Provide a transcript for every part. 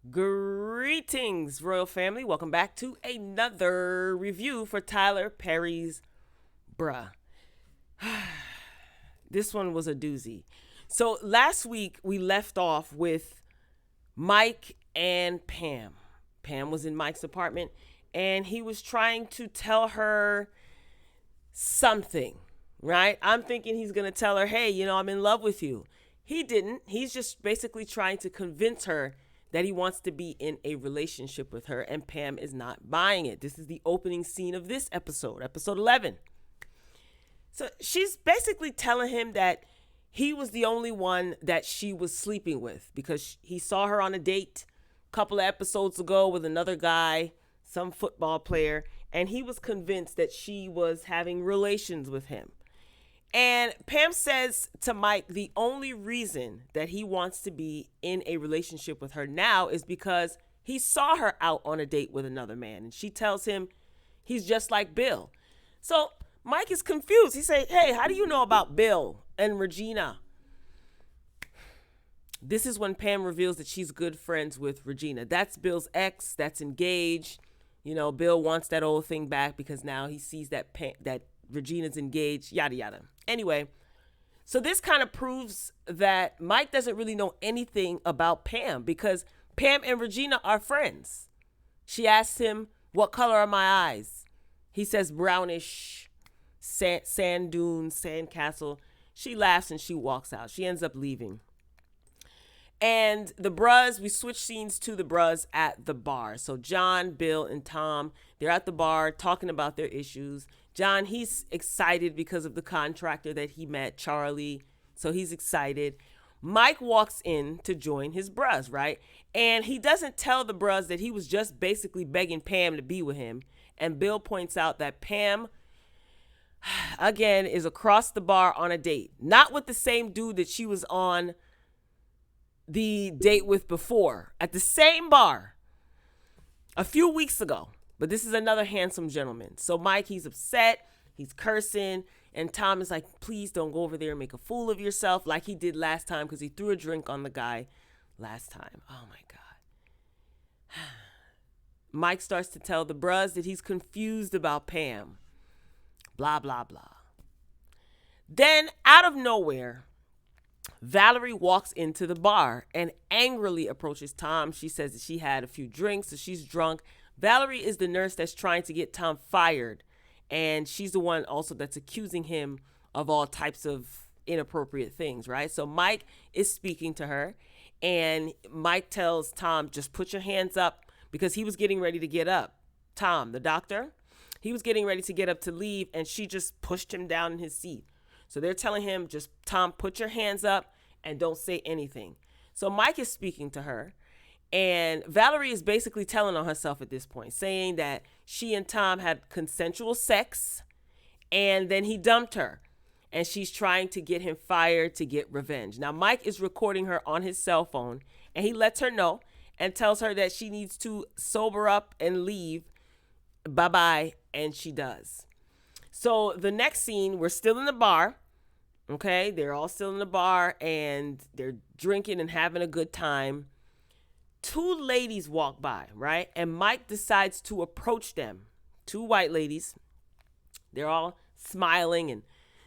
Greetings, royal family. Welcome back to another review for Tyler Perry's Bruh. This one was a doozy. So last week we left off with Mike and Pam. Pam was in Mike's apartment and he was trying to tell her something, right? I'm thinking he's going to tell her, hey, I'm in love with you. He didn't. He's just basically trying to convince her that he wants to be in a relationship with her, and Pam is not buying it. This is the opening scene of this episode, episode 11. So she's basically telling him that he was the only one that she was sleeping with because he saw her on a date a couple of episodes ago with another guy, some football player, and he was convinced that she was having relations with him. And Pam says to Mike the only reason that he wants to be in a relationship with her now is because he saw her out on a date with another man. And she tells him he's just like Bill. So Mike is confused. He says, hey, how do you know about Bill and Regina? This is when Pam reveals that she's good friends with Regina. That's Bill's ex that's engaged. Bill wants that old thing back because now he sees that Regina's engaged, yada, yada. Anyway, so this kind of proves that Mike doesn't really know anything about Pam because Pam and Regina are friends. She asks him, what color are my eyes? He says brownish, sand dunes, sand castle. She laughs and she walks out. She ends up leaving. And the bros, we switch scenes to the bros at the bar. So John, Bill, and Tom, they're at the bar talking about their issues. John, he's excited because of the contractor that he met, Charlie. So he's excited. Mike walks in to join his bros, right? And he doesn't tell the bros that he was just basically begging Pam to be with him. And Bill points out that Pam, again, is across the bar on a date. Not with the same dude that she was on the date with before. At the same bar a few weeks ago. But this is another handsome gentleman. So Mike, he's upset. He's cursing. And Tom is like, please don't go over there and make a fool of yourself like he did last time because he threw a drink on the guy last time. Oh, my God. Mike starts to tell the bros that he's confused about Pam. Blah, blah, blah. Then, out of nowhere, Valerie walks into the bar and angrily approaches Tom. She says that she had a few drinks, so she's drunk. Valerie is the nurse that's trying to get Tom fired, and she's the one also that's accusing him of all types of inappropriate things, right? So Mike is speaking to her, and Mike tells Tom, just put your hands up, because he was getting ready to get up. Tom, the doctor, he was getting ready to get up to leave, and she just pushed him down in his seat. So they're telling him, just, Tom, put your hands up and don't say anything. So Mike is speaking to her. And Valerie is basically telling on herself at this point, saying that she and Tom had consensual sex and then he dumped her. And she's trying to get him fired to get revenge. Now, Mike is recording her on his cell phone and he lets her know and tells her that she needs to sober up and leave. Bye-bye. And she does. So the next scene, we're still in the bar. Okay, they're all still in the bar and they're drinking and having a good time. Two ladies walk by, right? And Mike decides to approach them. Two white ladies. They're all smiling and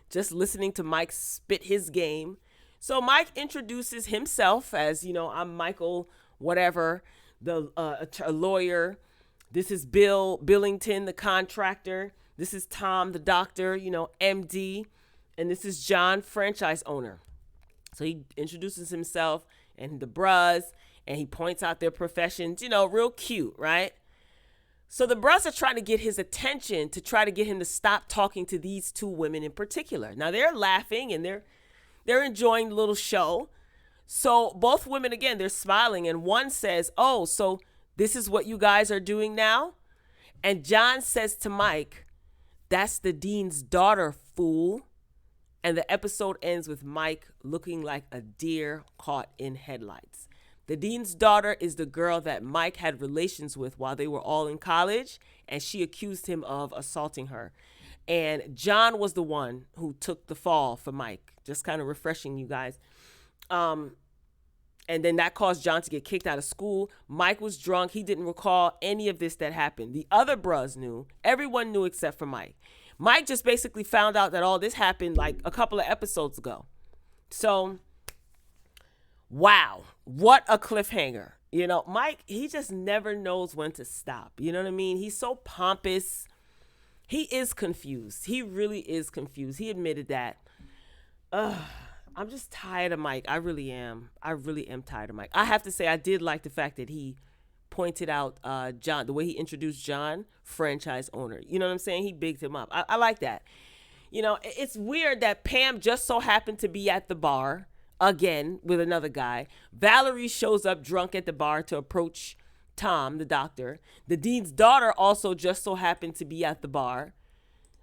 just listening to Mike spit his game. So Mike introduces himself as, I'm Michael, whatever, a lawyer. This is Bill Billington, the contractor. This is Tom, the doctor, MD. And this is John, franchise owner. So he introduces himself and the bros. And he points out their professions, real cute, right? So the bros are trying to get his attention to try to get him to stop talking to these two women in particular. Now they're laughing and they're enjoying the little show. So both women, again, they're smiling. And one says, oh, so this is what you guys are doing now? And John says to Mike, that's the dean's daughter, fool. And the episode ends with Mike looking like a deer caught in headlights. The dean's daughter is the girl that Mike had relations with while they were all in college, and she accused him of assaulting her. And John was the one who took the fall for Mike. Just kind of refreshing you guys. And then that caused John to get kicked out of school. Mike was drunk. He didn't recall any of this that happened. The other bros knew. Everyone knew except for Mike. Mike just basically found out that all this happened like a couple of episodes ago. So, wow. What a cliffhanger. You know, Mike, he just never knows when to stop. You know what I mean? He's so pompous. He is confused. He really is confused. He admitted that. I'm just tired of Mike. I really am. I really am tired of Mike. I have to say, I did like the fact that he pointed out John, the way he introduced John, franchise owner. You know what I'm saying? He bigged him up. I like that. You know, it's weird that Pam just so happened to be at the bar again with another guy. Valerie shows up drunk at the bar to approach Tom, the doctor. The dean's daughter also just so happened to be at the bar.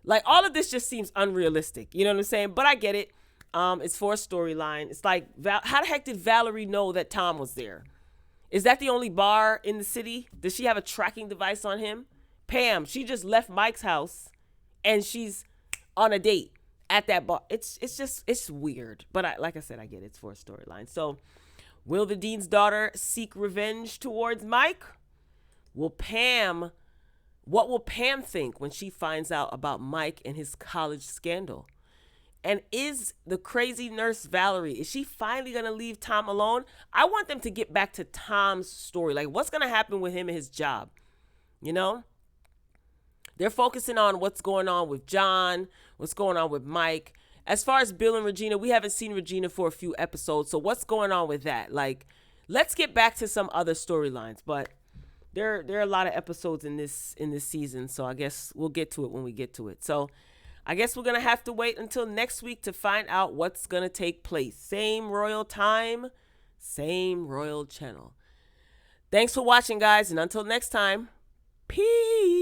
Like, all of this just seems unrealistic. You know what I'm saying? But I get it. It's for a storyline. It's like, how the heck did Valerie know that Tom was there? Is that the only bar in the city? Does she have a tracking device on him? Pam, she just left Mike's house and she's on a date at that bar. It's weird. But like I said, I get it. It's for a storyline. So will the dean's daughter seek revenge towards Mike? What will Pam think when she finds out about Mike and his college scandal? And is the crazy nurse Valerie, is she finally going to leave Tom alone? I want them to get back to Tom's story. Like, what's going to happen with him and his job? You know? They're focusing on what's going on with John, what's going on with Mike. As far as Bill and Regina, we haven't seen Regina for a few episodes. So what's going on with that? Like, let's get back to some other storylines. But there are a lot of episodes in this season. So I guess we'll get to it when we get to it. So I guess we're going to have to wait until next week to find out what's going to take place. Same royal time, same royal channel. Thanks for watching, guys. And until next time, peace.